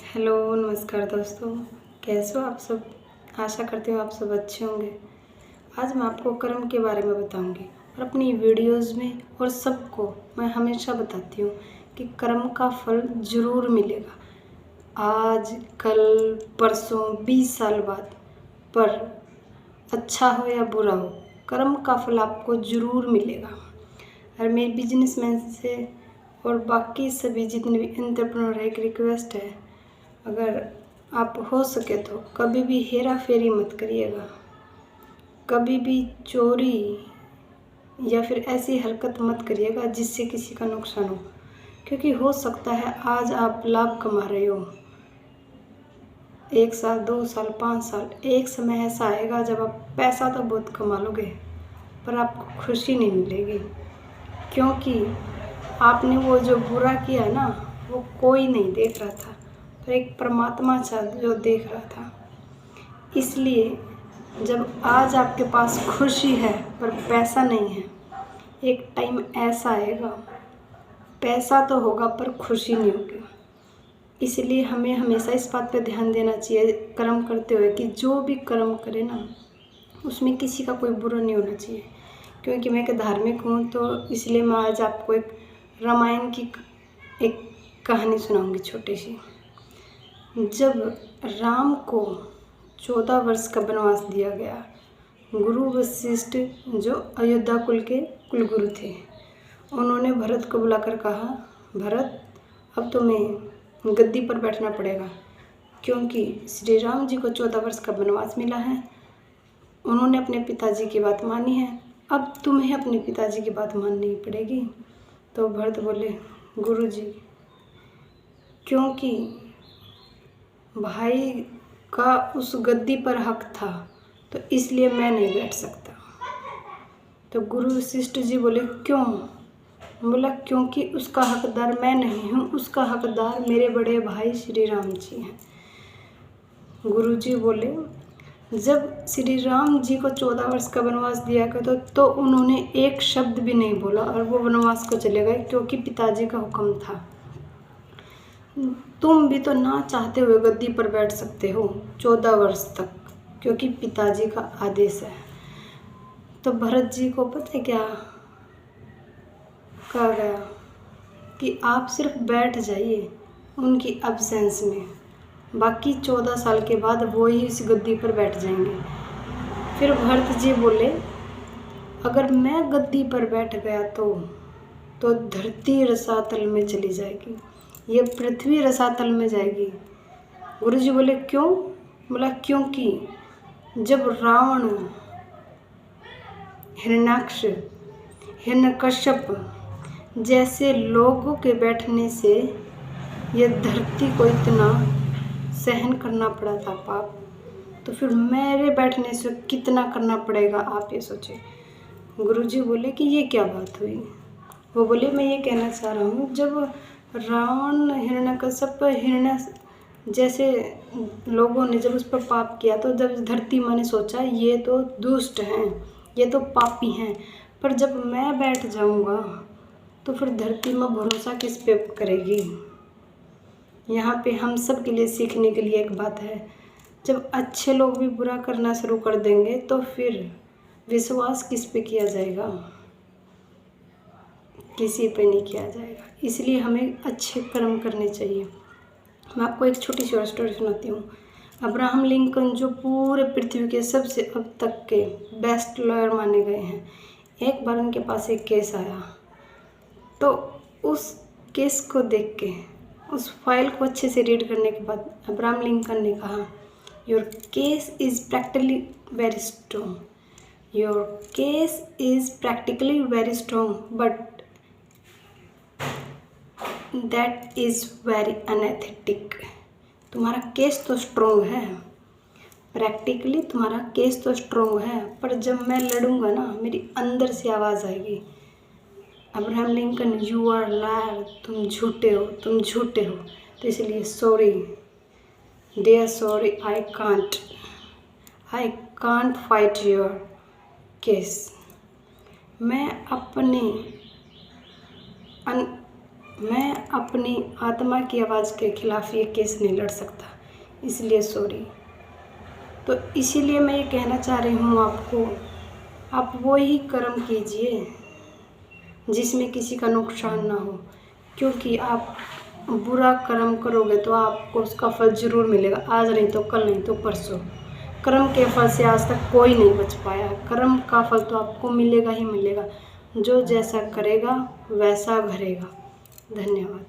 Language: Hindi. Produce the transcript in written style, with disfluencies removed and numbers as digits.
हेलो नमस्कार दोस्तों, कैसे हो आप सब। आशा करती हूँ आप सब अच्छे होंगे। आज मैं आपको कर्म के बारे में बताऊंगी और अपनी वीडियोस में और सबको मैं हमेशा बताती हूँ कि कर्म का फल ज़रूर मिलेगा। आज कल परसों 20 साल बाद, पर अच्छा हो या बुरा हो, कर्म का फल आपको ज़रूर मिलेगा। और मेरे बिजनेसमैन से और बाकी सभी जितने भी एंटरप्रेन्योर है, एक रिक्वेस्ट है, अगर आप हो सके तो कभी भी हेरा फेरी मत करिएगा, कभी भी चोरी या फिर ऐसी हरकत मत करिएगा जिससे किसी का नुकसान हो। क्योंकि हो सकता है आज आप लाभ कमा रहे हो, 1 साल 2 साल 5 साल, एक समय ऐसा आएगा जब आप पैसा तो बहुत कमा लोगे पर आपको खुशी नहीं मिलेगी। क्योंकि आपने वो जो बुरा किया ना, वो कोई नहीं देख रहा था, तो एक परमात्मा था जो देख रहा था। इसलिए जब आज आपके पास खुशी है पर पैसा नहीं है, एक टाइम ऐसा आएगा पैसा तो होगा पर खुशी नहीं होगी। इसलिए हमें हमेशा इस बात पर ध्यान देना चाहिए कर्म करते हुए कि जो भी कर्म करे ना, उसमें किसी का कोई बुरा नहीं होना चाहिए। क्योंकि मैं एक धार्मिक हूँ, तो इसलिए मैं आज आपको एक रामायण की एक कहानी सुनाऊंगी छोटी सी। जब राम को 14 वर्ष का वनवास दिया गया, गुरु वशिष्ठ जो अयोध्या कुल के कुलगुरु थे, उन्होंने भरत को बुलाकर कहा, भरत अब तुम्हें गद्दी पर बैठना पड़ेगा, क्योंकि श्री राम जी को 14 वर्ष का वनवास मिला है। उन्होंने अपने पिताजी की बात मानी है, अब तुम्हें अपने पिताजी की बात माननी पड़ेगी। तो भरत बोले, गुरुजी, क्योंकि भाई का उस गद्दी पर हक था तो इसलिए मैं नहीं बैठ सकता। तो गुरु वशिष्ठ जी बोले, क्यों? बोला, क्योंकि उसका हकदार मैं नहीं हूँ, उसका हकदार मेरे बड़े भाई श्री राम जी हैं। गुरु जी बोले, जब श्री राम जी को 14 वर्ष का वनवास दिया गया तो उन्होंने एक शब्द भी नहीं बोला और वो वनवास को चले गए, क्योंकि पिताजी का हुक्म था। तुम भी तो ना चाहते हुए गद्दी पर बैठ सकते हो 14 वर्ष तक, क्योंकि पिताजी का आदेश है। तो भरत जी को पता है क्या कहा गया कि आप सिर्फ बैठ जाइए उनकी एब्सेंस में, बाकी 14 साल के बाद वो ही इस गद्दी पर बैठ जाएंगे। फिर भरत जी बोले, अगर मैं गद्दी पर बैठ गया तो धरती रसातल में चली जाएगी, ये पृथ्वी रसातल में जाएगी। गुरु जी बोले, क्यों? बोला, क्योंकि जब रावण, हिरण्याक्ष, हिरण्यकश्यप जैसे लोगों के बैठने से ये धरती को इतना सहन करना पड़ा था पाप, तो फिर मेरे बैठने से कितना करना पड़ेगा, आप ये सोचें। गुरुजी बोले कि ये क्या बात हुई? वो बोले, मैं ये कहना चाह रहा हूँ, जब रावण, हिरण्यकश्यप, हिरण्य जैसे लोगों ने जब उस पर पाप किया, तो जब धरती माँ ने सोचा ये तो दुष्ट हैं, ये तो पापी हैं, पर जब मैं बैठ जाऊँगा तो फिर धरती माँ भरोसा किस पे करेगी। यहाँ पे हम सब के लिए सीखने के लिए एक बात है, जब अच्छे लोग भी बुरा करना शुरू कर देंगे तो फिर विश्वास किस पे किया जाएगा? किसी पे नहीं किया जाएगा। इसलिए हमें अच्छे कर्म करने चाहिए। मैं आपको एक छोटी सी और स्टोरी सुनाती हूँ। अब्राहम लिंकन जो पूरे पृथ्वी के सबसे अब तक के बेस्ट लॉयर माने गए हैं, एक बार उनके पास एक केस आया, तो उस केस को देख के, उस फाइल को अच्छे से रीड करने के बाद अब्राहम लिंकन ने कहा, your case is practically very strong, your case is practically very strong, but that is very unethical. तुम्हारा केस तो स्ट्रॉन्ग है, प्रैक्टिकली तुम्हारा केस तो स्ट्रॉन्ग है, पर जब मैं लड़ूंगा ना, मेरी अंदर से आवाज़ आएगी, Abraham Lincoln you are liar, तुम झूठे हो, तुम झूठे हो। तो इसलिए sorry dear, sorry, I can't fight your case. मैं अपने मैं अपनी आत्मा की आवाज़ के खिलाफ ये केस नहीं लड़ सकता, इसलिए सॉरी। तो इसीलिए मैं ये कहना चाह रही हूँ आपको, आप वो ही कर्म कीजिए जिसमें किसी का नुकसान ना हो, क्योंकि आप बुरा कर्म करोगे तो आपको उसका फल ज़रूर मिलेगा, आज नहीं तो कल, नहीं तो परसों। कर्म के फल से आज तक कोई नहीं बच पाया। कर्म का फल तो आपको मिलेगा ही मिलेगा। जो जैसा करेगा वैसा भरेगा। धन्यवाद।